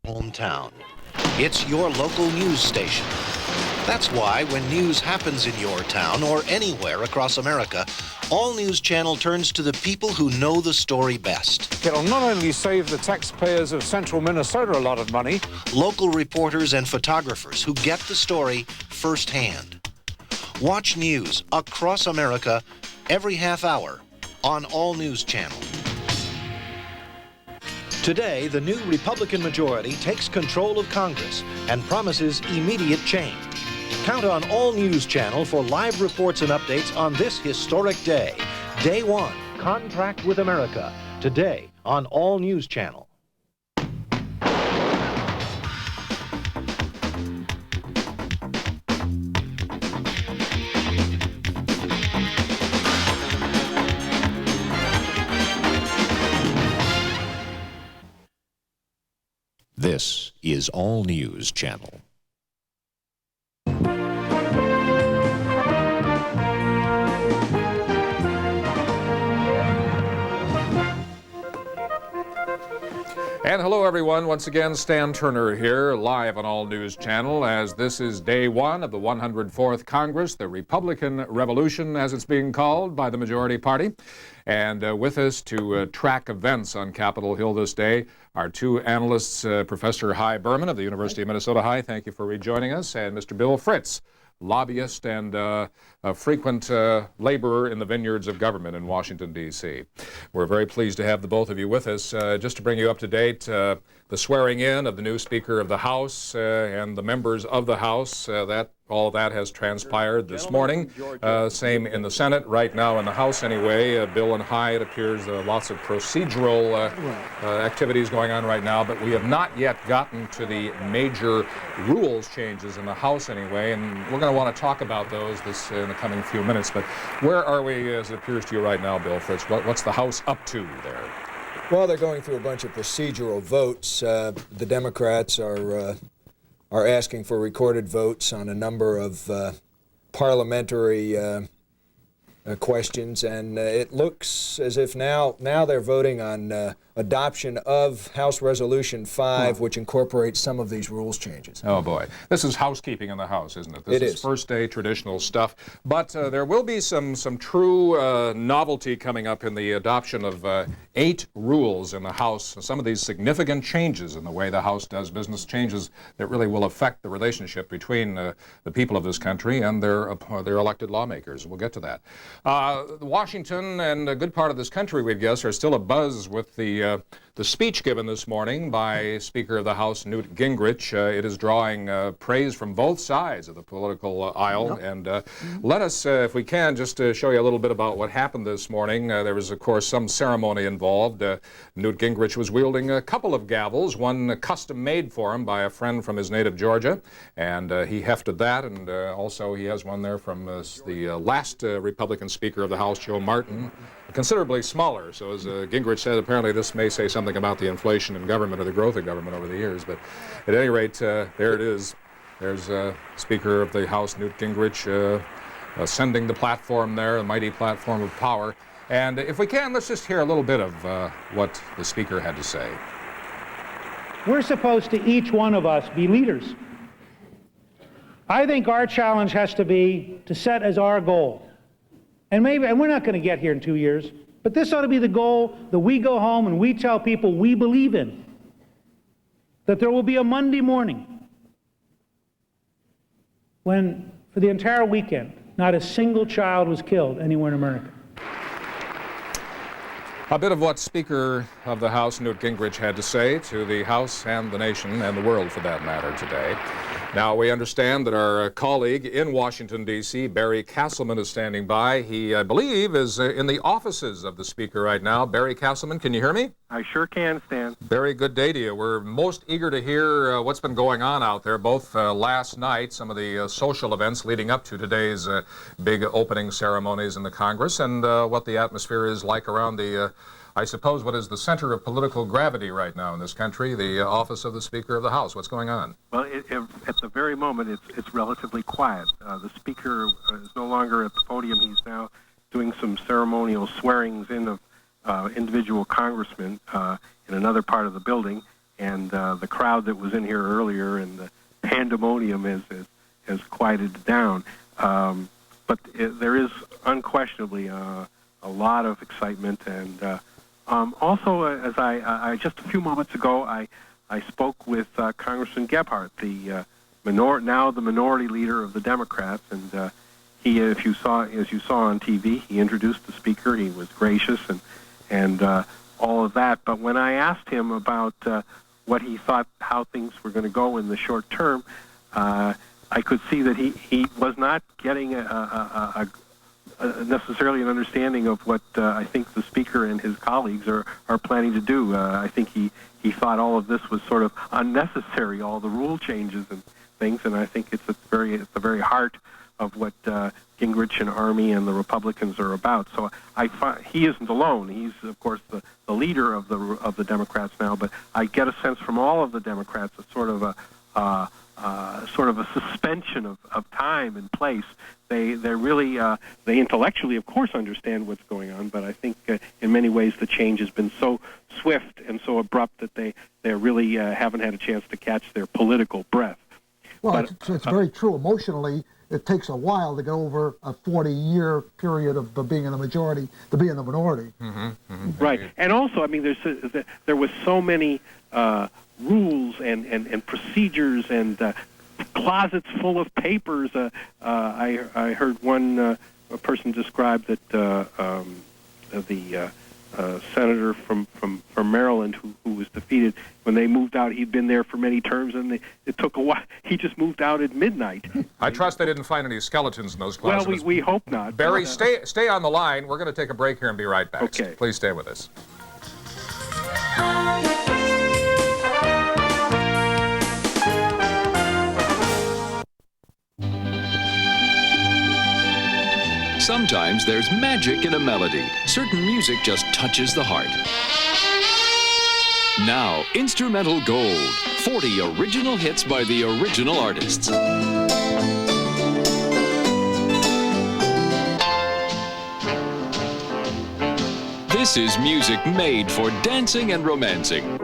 Hometown. It's your local news station. That's why when news happens in your town or anywhere across America, All News Channel turns to the people who know the story best. It'll not only save the taxpayers of central Minnesota a lot of money, local reporters and photographers who get the story firsthand. Watch news across America every half hour on All News Channel. Today, the new Republican majority takes control of Congress and promises immediate change. Count on All News Channel for live reports and updates on this historic day. Day one, Contract with America. Today on All News Channel. This is All News Channel. And hello, everyone. Once again, Stan Turner here, live on All News Channel, as this is day one of the 104th Congress, the Republican Revolution, as it's being called by the majority party. And with us to track events on Capitol Hill this day are two analysts, Professor Hy Berman of the University of Minnesota. Hy, thank you for rejoining us, and Mr. Bill Fritz, lobbyist and a frequent laborer in the vineyards of government in Washington, D.C. We're very pleased to have the both of you with us. Just to bring you up to date, the swearing in of the new Speaker of the House and the members of the House, all of that has transpired this morning. Same in the Senate. Right now in the House anyway, Bill and Hy, it appears lots of procedural activities going on right now, but we have not yet gotten to the major rules changes in the House anyway, and we're going to want to talk about those in the coming few minutes. But where are we, as it appears to you right now, Bill Fritz? What's the House up to there? Well, they're going through a bunch of procedural votes. The Democrats are asking for recorded votes on a number of parliamentary questions, and it looks as if now they're voting on adoption of House Resolution 5, which incorporates some of these rules changes. Oh boy, this is housekeeping in the House, isn't it? This is first day traditional stuff, but there will be some true novelty coming up in the adoption of 8 rules in the House. Some of these significant changes in the way the House does business, changes that really will affect the relationship between the people of this country and their elected lawmakers. We'll get to that. Washington and a good part of this country, we'd guess, are still abuzz with the speech given this morning by Speaker of the House Newt Gingrich. It is drawing praise from both sides of the political aisle. And let us, if we can, just show you a little bit about what happened this morning. There was, of course, some ceremony involved. Newt Gingrich was wielding a couple of gavels, one custom-made for him by a friend from his native Georgia, and he hefted that, and also he has one there from the last Republican Speaker of the House, Joe Martin, considerably smaller. So as Gingrich said, apparently this may say something about the inflation in government or the growth of government over the years. But at any rate, there it is. There's Speaker of the House, Newt Gingrich, ascending the platform there, the mighty platform of power. And if we can, let's just hear a little bit of what the Speaker had to say. We're supposed to, each one of us, be leaders. I think our challenge has to be to set as our goal. And we're not going to get here in 2 years, but this ought to be the goal that we go home and we tell people we believe in. That there will be a Monday morning when, for the entire weekend, not a single child was killed anywhere in America. A bit of what Speaker of the House Newt Gingrich had to say to the House and the nation and the world, for that matter, today. Now, we understand that our colleague in Washington, D.C., Barry Castleman, is standing by. He, I believe, is in the offices of the Speaker right now. Barry Castleman, can you hear me? I sure can, Stan. Very good day to you. We're most eager to hear what's been going on out there, both last night, some of the social events leading up to today's big opening ceremonies in the Congress, and what the atmosphere is like around the I suppose what is the center of political gravity right now in this country, the office of the Speaker of the House. What's going on? Well, at the very moment, it's relatively quiet. The Speaker is no longer at the podium. He's now doing some ceremonial swearings in of individual congressmen in another part of the building. and the crowd that was in here earlier and the pandemonium has quieted down. But there is unquestionably a lot of excitement, and also, as I just a few moments ago, I spoke with Congressman Gebhardt, the now the minority leader of the Democrats, and he, as you saw on TV, he introduced the speaker. He was gracious and all of that. But when I asked him about what he thought, how things were going to go in the short term, I could see that he was not getting necessarily an understanding of what I think the speaker and his colleagues are planning to do. I think he thought all of this was sort of unnecessary, all the rule changes and things, and I think it's the very heart of what Gingrich and Army and the Republicans are about. So I find he isn't alone. He's of course the leader of the Democrats now, but I get a sense from all of the Democrats a sort of a suspension of time and place. They really they intellectually of course understand what's going on, but I think in many ways the change has been so swift and so abrupt that they really haven't had a chance to catch their political breath. Well, it's very true. Emotionally, it takes a while to get over a 40-year period of being in the majority to be in the minority. Mm-hmm, mm-hmm. Right, and also, I mean, there was so many rules and procedures and closets full of papers. I heard one person describe that the senator from Maryland who was defeated, when they moved out, he'd been there for many terms, and it took a while. He just moved out at midnight. I trust they didn't find any skeletons in those closets. Well, we hope not. Barry, stay on the line. We're going to take a break here and be right back. Okay. So please stay with us. Sometimes there's magic in a melody. Certain music just touches the heart. Now, Instrumental Gold. 40 original hits by the original artists. This is music made for dancing and romancing.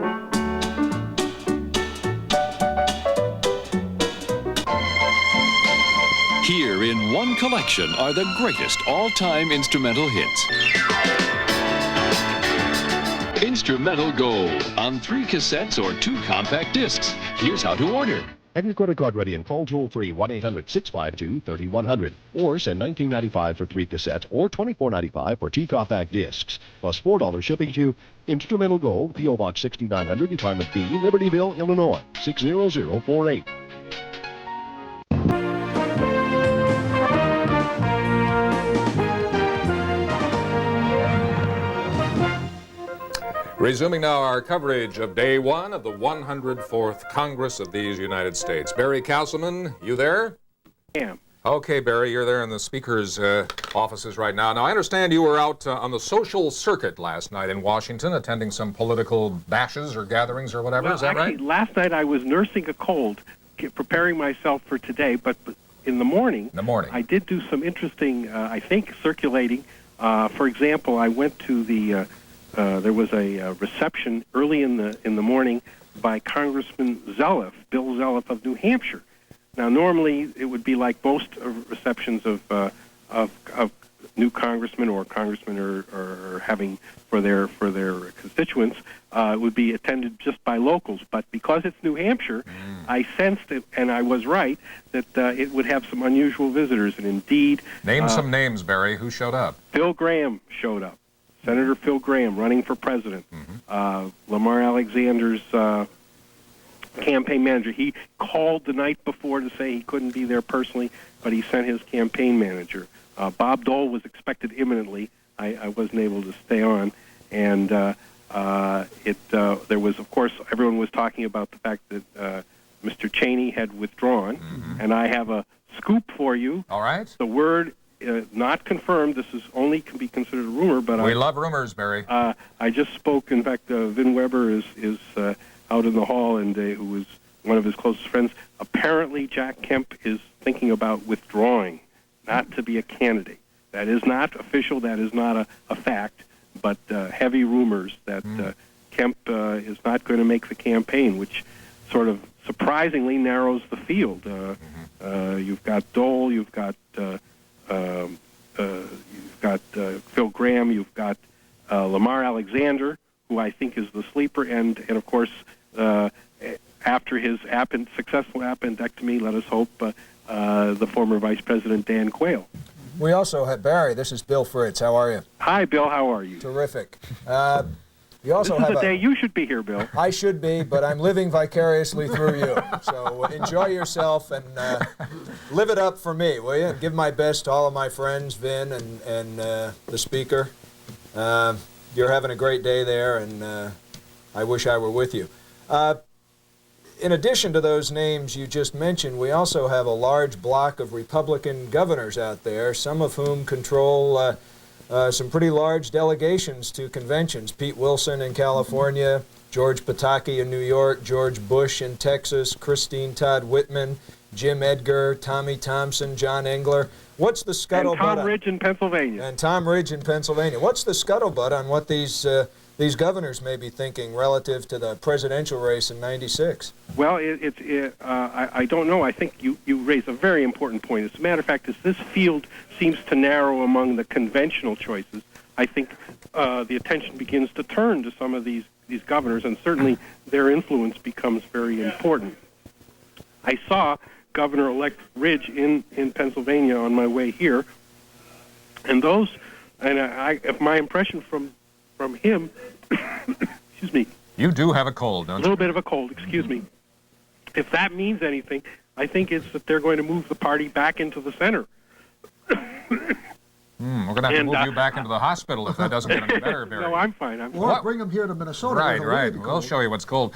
Here in one collection are the greatest all-time instrumental hits. Instrumental Gold on 3 cassettes or 2 compact discs. Here's how to order. Have your credit card ready and call toll-free 1-800-652-3100 or send $19.95 for 3 cassettes or $24.95 for 2 compact discs, plus $4 shipping to Instrumental Gold, P.O. Box 6900, Retirement B, Libertyville, Illinois, 60048. Resuming now our coverage of Day 1 of the 104th Congress of these United States. Barry Castleman, you there? I am. Okay, Barry, you're there in the Speaker's offices right now. Now, I understand you were out on the social circuit last night in Washington, attending some political bashes or gatherings or whatever. Well, is that actually, right? Last night I was nursing a cold, preparing myself for today, but in the morning, I did do some interesting, I think, circulating. For example, I went to the... there was a reception early in the morning by Congressman Zeliff, Bill Zeliff of New Hampshire. Now, normally it would be like most receptions of new congressmen or congressmen are having for their constituents. It would be attended just by locals, but because it's New Hampshire, I sensed it, and I was right, that it would have some unusual visitors. And indeed, name some names, Barry. Who showed up? Phil Gramm showed up. Senator Phil Gramm, running for president. Lamar Alexander's campaign manager. He called the night before to say he couldn't be there personally, but he sent his campaign manager. Bob Dole was expected imminently. I wasn't able to stay on. And there was, of course, everyone was talking about the fact that Mr. Cheney had withdrawn. And I have a scoop for you. All right. The word... not confirmed. This is only can be considered a rumor, but we love rumors, Barry. I just spoke. In fact, Vin Weber is out in the hall, and who was one of his closest friends. Apparently, Jack Kemp is thinking about withdrawing, not to be a candidate. That is not official. That is not a fact. But heavy rumors that Kemp is not going to make the campaign, which sort of surprisingly narrows the field. You've got Dole, you've got Phil Gramm, you've got Lamar Alexander, who I think is the sleeper, and of course, after his successful appendectomy, let us hope, the former Vice President Dan Quayle. We also have Barry. This is Bill Fritz. How are you? Hi, Bill. How are you? Terrific. You also this is have the day you should be here, Bill. I should be, but I'm living vicariously through you. So enjoy yourself and live it up for me, will you? And give my best to all of my friends, Vin and the speaker. You're having a great day there, and I wish I were with you. In addition to those names you just mentioned, we also have a large block of Republican governors out there, some of whom control some pretty large delegations to conventions. Pete Wilson in California, George Pataki in New York, George Bush in Texas, Christine Todd Whitman, Jim Edgar, Tommy Thompson, John Engler. What's the scuttlebutt? And Tom Ridge in Pennsylvania. And Tom Ridge in Pennsylvania. What's the scuttlebutt on what these governors may be thinking relative to the presidential race in '96? Well, I don't know. I think you raise a very important point. As a matter of fact, as this field seems to narrow among the conventional choices, I think the attention begins to turn to some of these governors, and certainly their influence becomes very important. I saw Governor-elect Ridge in Pennsylvania on my way here, and if my impression from him, excuse me. You do have a cold, don't you? A little bit of a cold, excuse me. If that means anything, I think it's that they're going to move the party back into the center. We're going to have to move you back into the hospital if that doesn't get any better, Barry. No, I'm fine. Or bring him here to Minnesota. Right. We'll show you what's cold.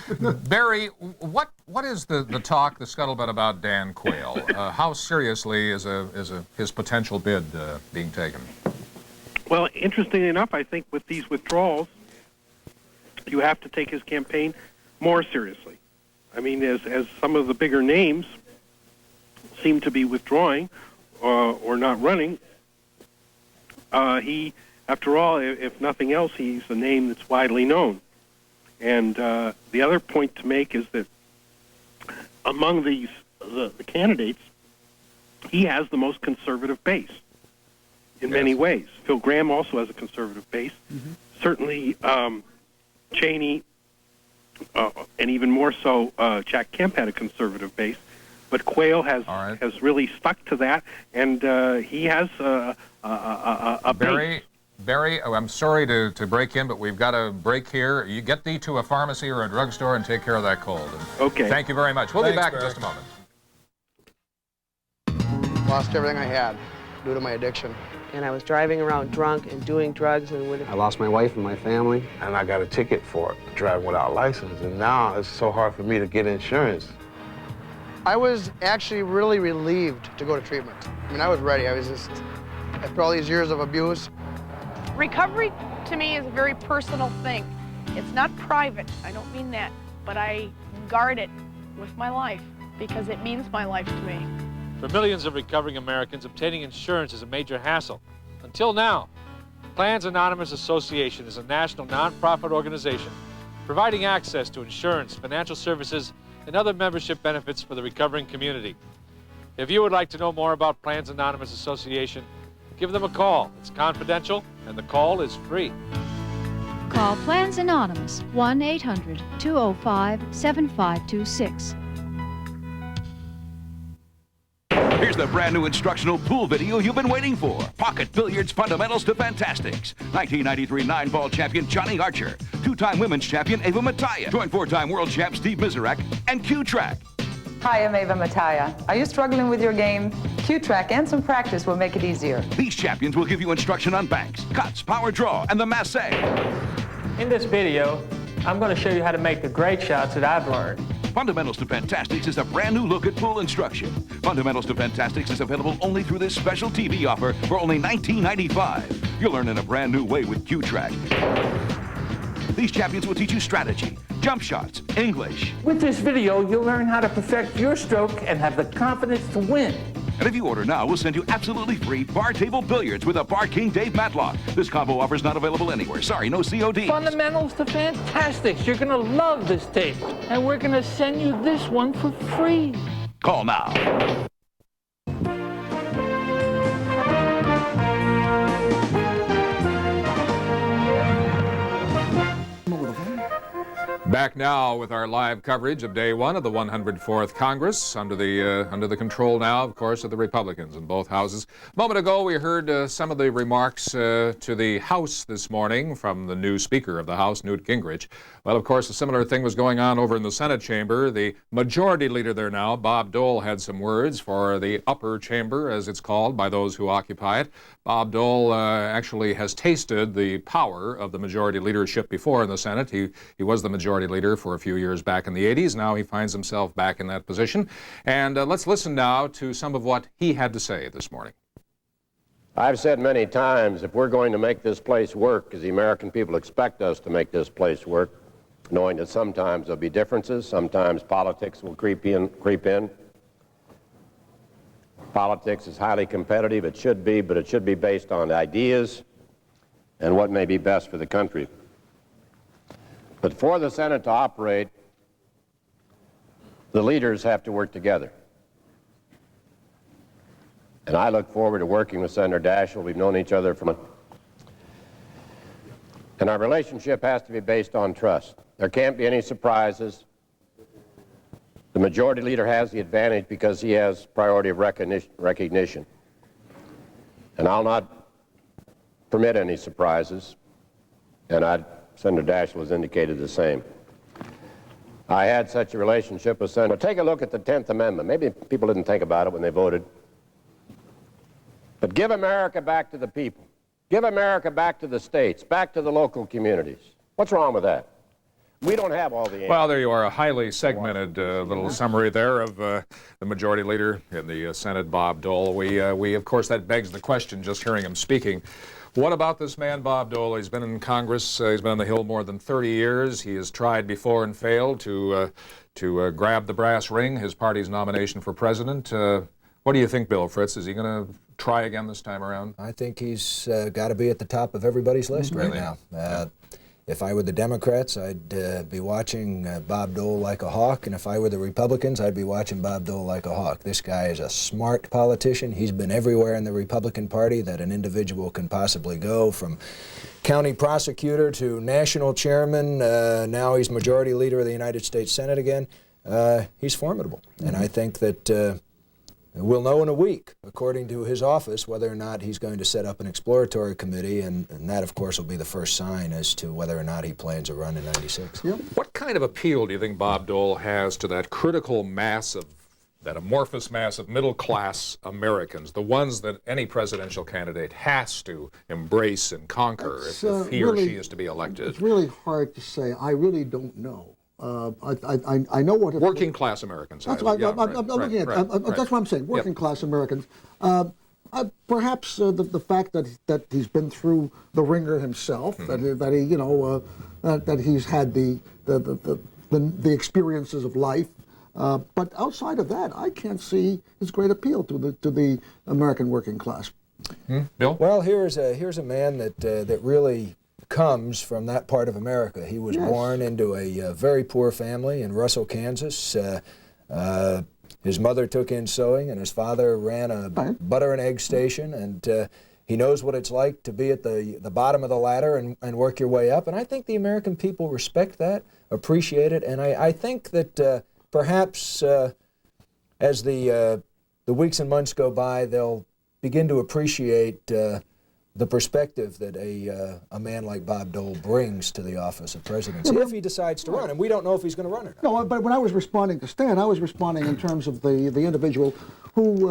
Barry, what is the talk, the scuttlebutt about Dan Quayle? How seriously is his potential bid being taken? Well, interestingly enough, I think with these withdrawals, you have to take his campaign more seriously. I mean, as some of the bigger names seem to be withdrawing or not running, he, after all, if nothing else, he's a name that's widely known. And the other point to make is that among the candidates, he has the most conservative base in many ways. Phil Gramm also has a conservative base. Certainly Cheney, and even more so Jack Kemp had a conservative base. But Quayle has really stuck to that, and he has a base. Barry, I'm sorry to break in, but we've got a break here. You get thee to a pharmacy or a drugstore and take care of that cold. Okay. Thank you very much. We'll be back in just a moment. Lost everything I had due to my addiction. And I was driving around drunk and doing drugs. And I lost my wife and my family. And I got a ticket for it, driving without a license. And now it's so hard for me to get insurance. I was actually really relieved to go to treatment. I mean, I was ready. I was just, after all these years of abuse. Recovery, to me, is a very personal thing. It's not private, I don't mean that, but I guard it with my life because it means my life to me. For millions of recovering Americans, obtaining insurance is a major hassle. Until now, Plans Anonymous Association is a national nonprofit organization providing access to insurance, financial services, and other membership benefits for the recovering community. If you would like to know more about Plans Anonymous Association, give them a call. It's confidential, and the call is free. Call Plans Anonymous, 1-800-205-7526. Here's the brand new instructional pool video you've been waiting for. Pocket Billiards Fundamentals to Fantastics. 1993 9-ball champion Johnny Archer. 2-time women's champion Ava Mataya. Join 4-time world champ Steve Miserak and Q-Track. Hi, I'm Ava Mataya. Are you struggling with your game? Q-Track and some practice will make it easier. These champions will give you instruction on banks, cuts, power draw, and the masse. In this video, I'm going to show you how to make the great shots that I've learned. Fundamentals to Fantastics is a brand new look at pool instruction. Fundamentals to Fantastics is available only through this special TV offer for only $19.95. You'll learn in a brand new way with Q-Track. These champions will teach you strategy, jump shots, English. With this video, you'll learn how to perfect your stroke and have the confidence to win. And if you order now, we'll send you absolutely free bar table billiards with a Bar King Dave Matlock. This combo offer is not available anywhere. Sorry, no COD. Fundamentals to Fantastics. You're going to love this tape. And we're going to send you this one for free. Call now. Back now with our live coverage of day one of the 104th Congress, under the control now, of course, of the Republicans in both houses. A moment ago, we heard some of the remarks to the House this morning from the new Speaker of the House, Newt Gingrich. Well, of course, a similar thing was going on over in the Senate chamber. The Majority Leader there now, Bob Dole, had some words for the upper chamber, as it's called by those who occupy it. Bob Dole actually has tasted the power of the majority leadership before in the Senate. He was the majority leader for a few years back in the 80s. Now he finds himself back in that position. And let's listen now to some of what he had to say this morning. I've said many times, if we're going to make this place work, as the American people expect us to make this place work, knowing that sometimes there'll be differences, sometimes politics will creep in. Politics is highly competitive. It should be, but it should be based on ideas and what may be best for the country. But for the Senate to operate, the leaders have to work together. And I look forward to working with Senator Daschle. We've known each other from and our relationship has to be based on trust. There can't be any surprises. The majority leader has the advantage because he has priority of recognition. And I'll not permit any surprises, and Senator Daschle has indicated the same. I had such a relationship with Senator. Take a look at the 10th Amendment. Maybe people didn't think about it when they voted. But give America back to the people. Give America back to the states, back to the local communities. What's wrong with that? We don't have all the answers. Well, there you are, a highly segmented little summary there of the Majority Leader in the Senate, Bob Dole. We, of course, that begs the question, just hearing him speaking. What about this man, Bob Dole? He's been in Congress. He's been on the Hill more than 30 years. He has tried before and failed to grab the brass ring, his party's nomination for president. What do you think, Bill Fritz? Is he going to try again this time around? I think he's got to be at the top of everybody's list right now. If I were the Democrats, I'd be watching Bob Dole like a hawk, and if I were the Republicans, I'd be watching Bob Dole like a hawk. This guy is a smart politician. He's been everywhere in the Republican Party that an individual can possibly go, from county prosecutor to national chairman. Now he's Majority Leader of the United States Senate again. He's formidable, and I think that we'll know in a week, according to his office, whether or not he's going to set up an exploratory committee, and that, of course, will be the first sign as to whether or not he plans a run in '96. Yep. What kind of appeal do you think Bob Dole has to that critical mass of, that amorphous mass of middle-class Americans, the ones that any presidential candidate has to embrace and conquer if he or she is to be elected? It's really hard to say. I really don't know. I know what working class Americans. That's what I'm looking at. That's what I'm saying. Working class Americans. Perhaps the fact that he's been through the ringer himself, that he that he's had the experiences of life. But outside of that, I can't see his great appeal to the American working class. Bill? Well, here's a man that really comes from that part of America. He was born into a very poor family in Russell, Kansas. His mother took in sewing, and his father ran a butter and egg station, and he knows what it's like to be at the bottom of the ladder and work your way up. And I think the American people respect that, appreciate it, and I think that perhaps as the weeks and months go by, they'll begin to appreciate the perspective that a man like Bob Dole brings to the office of presidency, if he decides to run, and we don't know if he's going to run or not. No, but when I was responding to Stan, I was responding in terms of the individual who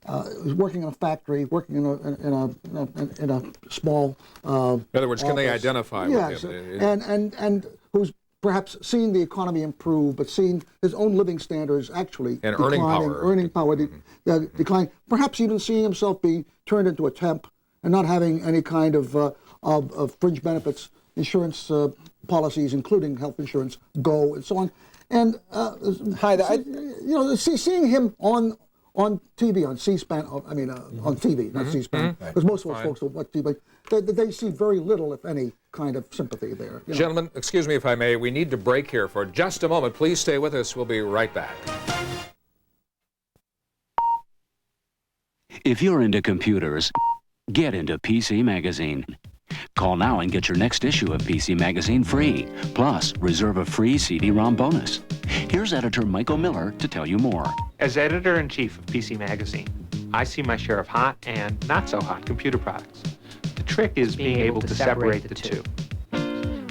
is working in a factory, working in a small. In other words, can they identify with him? And who's perhaps seen the economy improve, but seen his own living standards actually and earning power decline. Perhaps even seeing himself being turned into a temp and not having any kind of fringe benefits, insurance policies, including health insurance, go and so on. And seeing him on on TV, on C-SPAN, on TV, not C-SPAN, because most of those folks don't watch TV, they see very little, if any, kind of sympathy there. Gentlemen, excuse me if I may, we need to break here for just a moment. Please stay with us. We'll be right back. If you're into computers, get into PC Magazine. Call now and get your next issue of PC Magazine free. Plus, reserve a free CD-ROM bonus. Here's editor Michael Miller to tell you more. As editor-in-chief of PC Magazine, I see my share of hot and not so hot computer products. The trick is being able to separate the two.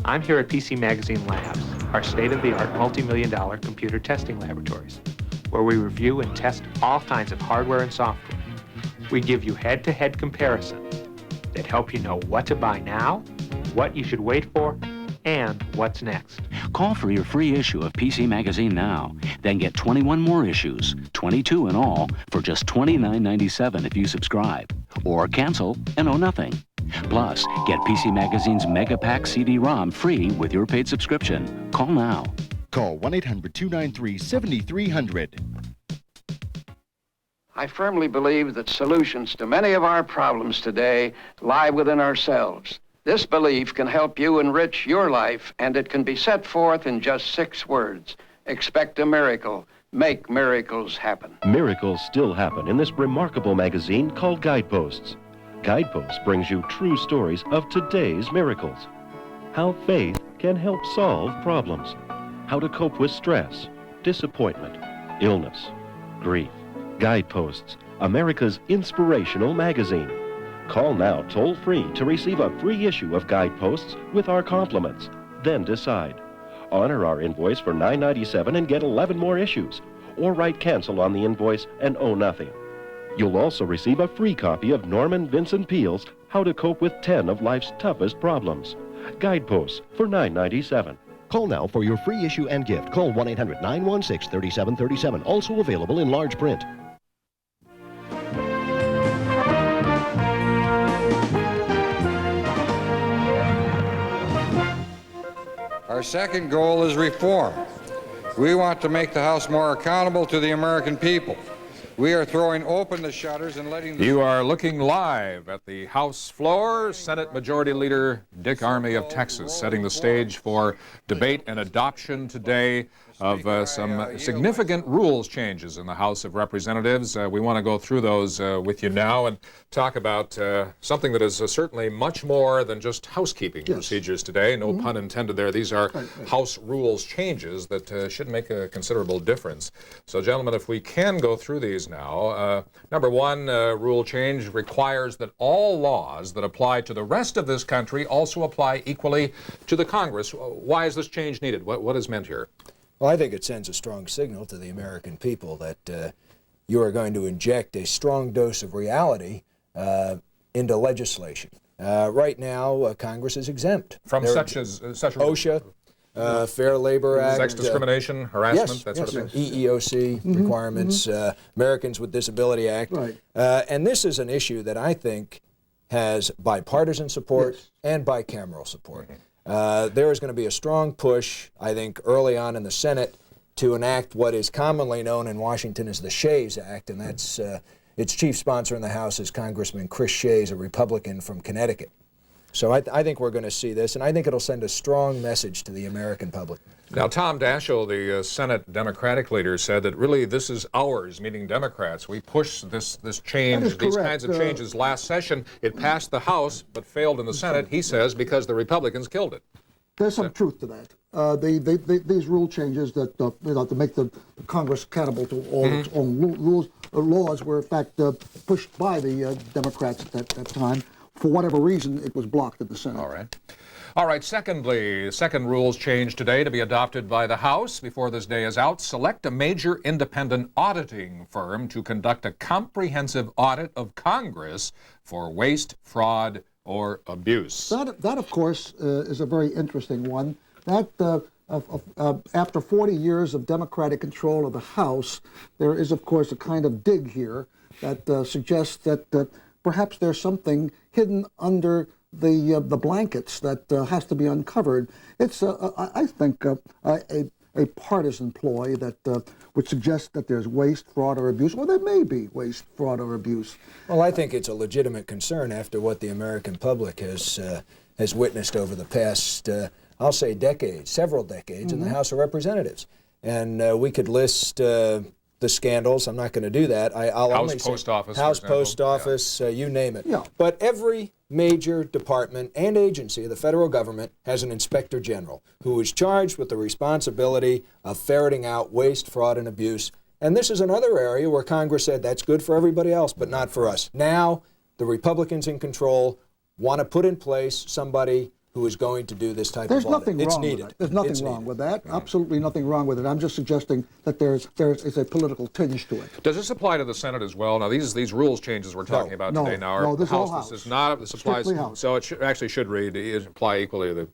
I'm here at PC Magazine Labs, our state-of-the-art multi-million-dollar computer testing laboratories, where we review and test all kinds of hardware and software. We give you head-to-head comparisons that help you know what to buy now, what you should wait for, and what's next. Call for your free issue of PC Magazine now. Then get 21 more issues, 22 in all, for just $29.97 if you subscribe. Or cancel and owe nothing. Plus, get PC Magazine's Mega Pack CD-ROM free with your paid subscription. Call now. Call 1-800-293-7300. I firmly believe that solutions to many of our problems today lie within ourselves. This belief can help you enrich your life, and it can be set forth in just 6 words. Expect a miracle. Make miracles happen. Miracles still happen in this remarkable magazine called Guideposts. Guideposts brings you true stories of today's miracles. How faith can help solve problems. How to cope with stress, disappointment, illness, grief. Guideposts, America's inspirational magazine. Call now toll-free to receive a free issue of Guideposts with our compliments. Then decide. Honor our invoice for $9.97 and get 11 more issues. Or write cancel on the invoice and owe nothing. You'll also receive a free copy of Norman Vincent Peale's How to Cope with 10 of Life's Toughest Problems. Guideposts for $9.97. Call now for your free issue and gift. Call 1-800-916-3737. Also available in large print. Our second goal is reform. We want to make the House more accountable to the American people. We are throwing open the shutters and letting the... You are looking live at the House floor. Senate Majority Leader Dick Armey of Texas setting the stage for debate and adoption today of some significant rules changes in the House of Representatives. We want to go through those with you now and talk about something that is certainly much more than just housekeeping procedures today. No pun intended there. These are House rules changes that should make a considerable difference. So, gentlemen, if we can go through these now. Number one rule change requires that all laws that apply to the rest of this country also apply equally to the Congress. Why is this change needed? What is meant here? Well, I think it sends a strong signal to the American people that you are going to inject a strong dose of reality into legislation. Right now, Congress is exempt. From such OSHA, Fair Labor Act. Sex discrimination, harassment, that sort of thing. EEOC requirements, Americans with Disability Act. Right. And this is an issue that I think has bipartisan support and bicameral support. There is going to be a strong push, I think, early on in the Senate to enact what is commonly known in Washington as the Shays Act, and that's its chief sponsor in the House is Congressman Chris Shays, a Republican from Connecticut. So I think we're going to see this, and I think it'll send a strong message to the American public. Now, Tom Daschle, the Senate Democratic leader, said that really this is ours, meaning Democrats. We pushed this change, these kinds of changes last session. It passed the House, but failed in the Senate, he says, because the Republicans killed it. There's some truth to that. These rule changes that to make the Congress accountable to all its own laws were in fact pushed by the Democrats at that time. For whatever reason, it was blocked in the Senate. All right, secondly, second rules change today to be adopted by the House before this day is out. Select a major independent auditing firm to conduct a comprehensive audit of Congress for waste, fraud, or abuse. That of course, is a very interesting one. That after 40 years of Democratic control of the House, there is, of course, a kind of dig here that suggests that perhaps there's something hidden under the blankets that has to be uncovered. It's, I think, a a partisan ploy that would suggest that there's waste, fraud, or abuse. Well, there may be waste, fraud, or abuse. Well, I think it's a legitimate concern after what the American public has witnessed over the past, I'll say decades, several decades in the House of Representatives. And we could list the scandals. I'm not going to do that. I'll only say Post Office, House for example. Post Office, you name it. Yeah. But every major department and agency of the federal government has an inspector general who is charged with the responsibility of ferreting out waste, fraud, and abuse. And this is another area where Congress said that's good for everybody else, but not for us. Now, the Republicans in control want to put in place somebody who is going to do this type There's of audit. nothing It's wrong needed. with that. There's nothing wrong with that. Absolutely nothing wrong with it. I'm just suggesting that there's a political tinge to it. Does this apply to the Senate as well? Now, these rules changes we're talking about today now are this the House. all House. This is not. This applies. Strictly House. So it actually should read apply equally to the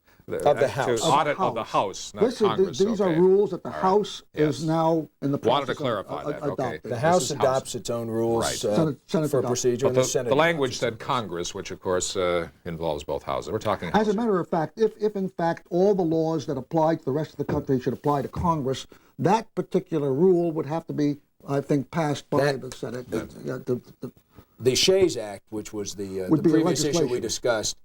House. to audit of the House, not Congress. These are rules that the House is now in the process Wanted to clarify that. Okay. adopting. The House adopts its own rules Senate for procedure, But and the Senate the language said Congress, which of course involves both houses. We're talking House. As a matter of fact, if in fact all the laws that apply to the rest of the country should apply to Congress, that particular rule would have to be, I think, passed by the Senate. The Shays Act, which was the Would be previous issue we legislation. discussed,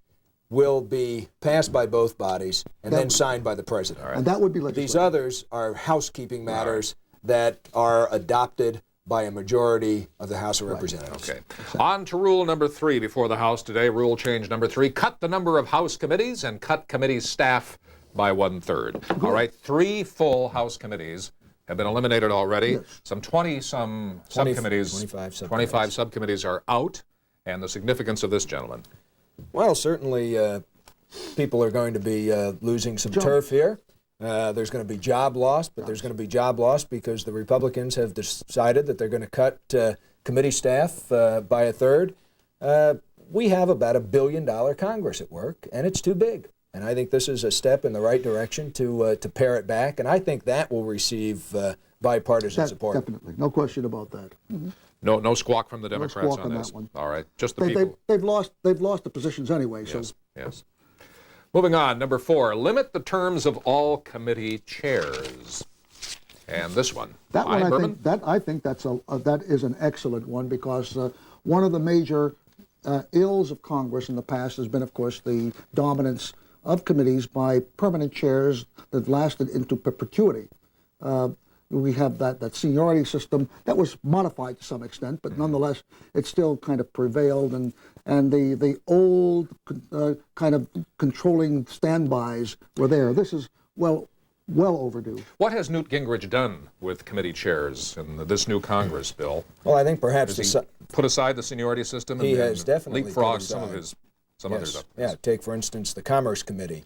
will be passed by both bodies and then signed by the president. And that would be legislation. These others are housekeeping matters that are adopted by a majority of the House of Representatives. Okay. On to rule number 3 before the House today. Rule change number 3: cut the number of House committees and cut committee staff by 1/3. All right, 3 full House committees have been eliminated already. Yes. Some 20-some subcommittees, 25 subcommittees are out. And the significance of this, gentlemen. Well, certainly people are going to be losing some turf here. There's going to be job loss, but there's going to be job loss because the Republicans have decided that they're going to cut committee staff by 1/3. We have about $1 billion Congress at work, and it's too big. And I think this is a step in the right direction to pare it back, and I think that will receive bipartisan support. Definitely, no question about that. Mm-hmm. No squawk from the Democrats squawk on this. that one. All right, just the people. They've lost the positions anyway. Yes, So yes. Moving on, number 4: limit the terms of all committee chairs. And this one, that one, I think that is an excellent one because one of the major ills of Congress in the past has been, of course, the dominance of committees by permanent chairs that lasted into perpetuity. We have that seniority system that was modified to some extent, but nonetheless, it still kind of prevailed, and the old kind of controlling standbys were there. This is well overdue. What has Newt Gingrich done with committee chairs in this new Congress, Bill? Well, I think perhaps Does he put aside the seniority system and has definitely leapfrog put some of aside. his others up? Yeah, take for instance the Commerce Committee.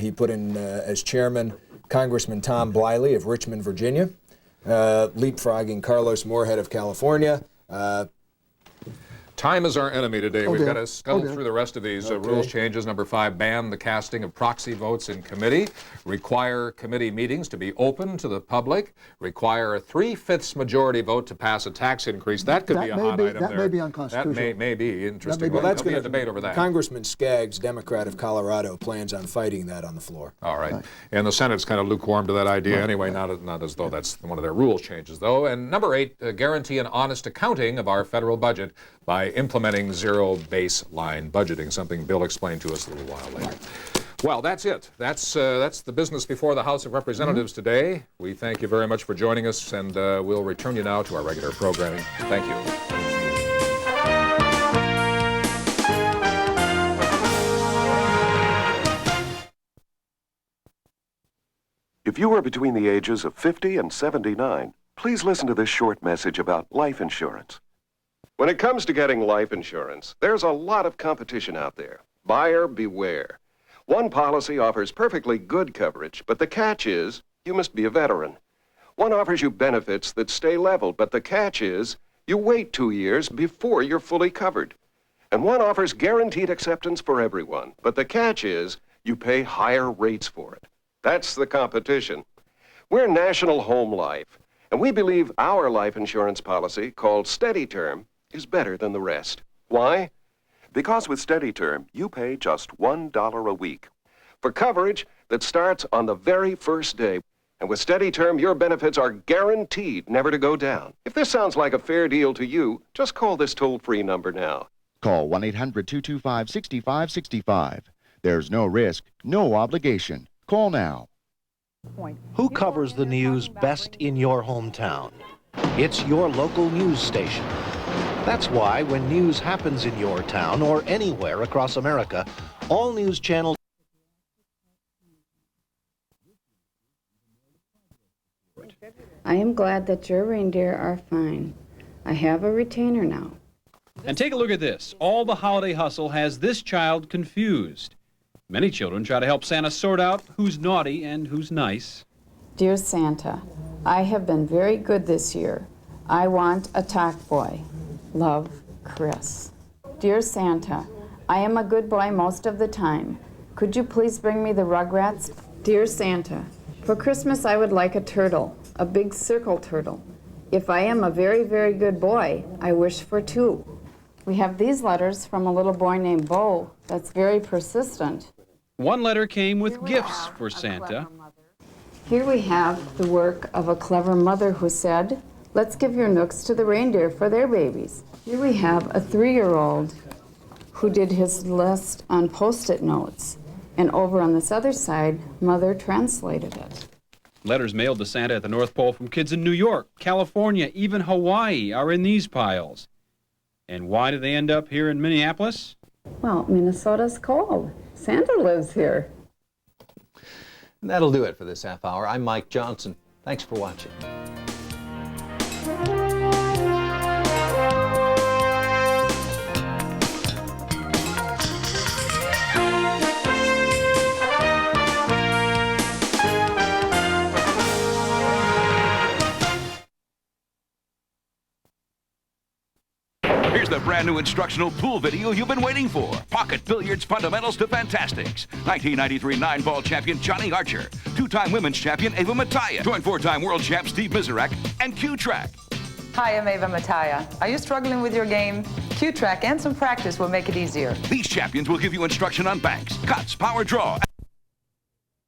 He put in as chairman Congressman Tom Bliley of Richmond, Virginia, leapfrogging Carlos Moorhead of California. Time is our enemy today. We've got to scuttle dear. through the rest of these rules changes. Number 5, ban the casting of proxy votes in committee. Require committee meetings to be open to the public. Require a 3/5 majority vote to pass a tax increase. That could be a hot item there. That may be unconstitutional. That may be interesting. Well, that's going to be be a debate over that. Congressman Skaggs, Democrat of Colorado, plans on fighting that on the floor. All right. And the Senate's kind of lukewarm to that idea anyway, not as though that's one of their rules changes, though. And number 8, guarantee an honest accounting of our federal budget by implementing zero baseline budgeting, something Bill explained to us a little while later. Well, that's it. That's the business before the House of Representatives today. We thank you very much for joining us, and we'll return you now to our regular programming. Thank you. If you are between the ages of 50 and 79, please listen to this short message about life insurance. When it comes to getting life insurance, there's a lot of competition out there. Buyer beware. One policy offers perfectly good coverage, but the catch is you must be a veteran. One offers you benefits that stay level, but the catch is you wait 2 years before you're fully covered. And one offers guaranteed acceptance for everyone, but the catch is you pay higher rates for it. That's the competition. We're National Home Life, and we believe our life insurance policy, called Steady Term, is better than the rest. Why? Because with Steady Term, you pay just $1 a week for coverage that starts on the very first day. And with Steady Term, your benefits are guaranteed never to go down. If this sounds like a fair deal to you, just call this toll-free number now. Call 1-800-225-6565. There's no risk, no obligation. Call now. Who covers the news best in your hometown? It's your local news station. That's why when news happens in your town or anywhere across America, all news channels. I am glad that your reindeer are fine. I have a retainer now. And take a look at this. All the holiday hustle has this child confused. Many children try to help Santa sort out who's naughty and who's nice. Dear Santa, I have been very good this year. I want a talk boy. Love, Chris. Dear Santa, I am a good boy most of the time. Could you please bring me the Rugrats? Dear Santa, for Christmas I would like a turtle, a big circle turtle. If I am a very, very good boy, I wish for 2. We have these letters from a little boy named Bo that's very persistent. One letter came with gifts for Santa. Here we have the work of a clever mother who said, let's give your nooks to the reindeer for their babies. Here we have a 3-year-old who did his list on Post-it notes. And over on this other side, Mother translated it. Letters mailed to Santa at the North Pole from kids in New York, California, even Hawaii are in these piles. And why did they end up here in Minneapolis? Well, Minnesota's cold. Santa lives here. And that'll do it for this half hour. I'm Mike Johnson. Thanks for watching. Here's the brand new instructional pool video you've been waiting for. Pocket Billiards Fundamentals to Fantastics. 1993 9-ball champion Johnny Archer. 2-time women's champion Ava Mataya. Join 4-time world champ Steve Miserak and Q-Track. Hi, I'm Ava Mataya. Are you struggling with your game? Q-Track and some practice will make it easier. These champions will give you instruction on banks, cuts, power draw.